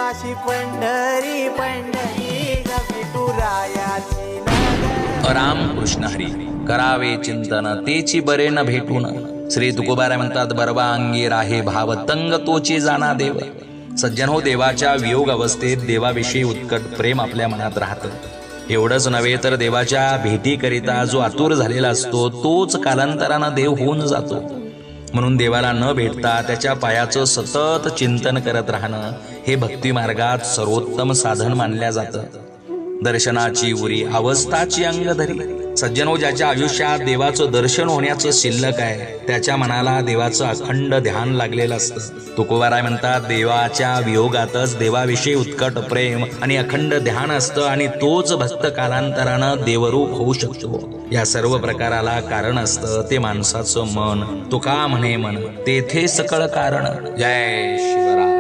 अशी पंढरी पंढरी ग विठुरायाची नगर. रामकृष्ण हरी. करावे चिंतन तेची बरे न भेटून. श्री तुकोबाराय म्हणतात, बरवा अंगी राहे भाव तंग तोची जाणा देव. सज्जन हो, देवाच्या वियोग अवस्थेत देवाविषयी उत्कट प्रेम आपल्या मनात राहतं. एवढंच नव्हे तर देवाच्या भेटीकरिता जो आतुर झालेला असतो तोच कालांतरानं देव होऊन जातो. म्हणून देवाला न भेटता त्याच्या पायाचं सतत चिंतन करत राहणं हे भक्ती मार्गात सर्वोत्तम साधन मानल्या जातं. दर्शनाची उरी अवस्थाची अंगधरी. सज्जनो, ज्याच्या आयुष्यात देवाचं दर्शन होण्याचं शिल्लक आहे त्याच्या मनाला देवाचं अखंड ध्यान लागलेलं असतं. तुकोबाराय म्हणतात, देवाच्या वियोगातच देवाविषयी उत्कट प्रेम आणि अखंड ध्यान असतं आणि तोच भक्त कालांतरानं देवरूप होऊ शकतो. या सर्व प्रकाराला कारण असतं ते माणसाचं मन. तुका म्हणे मन तेथे सकळ कारण. जय शिवराम.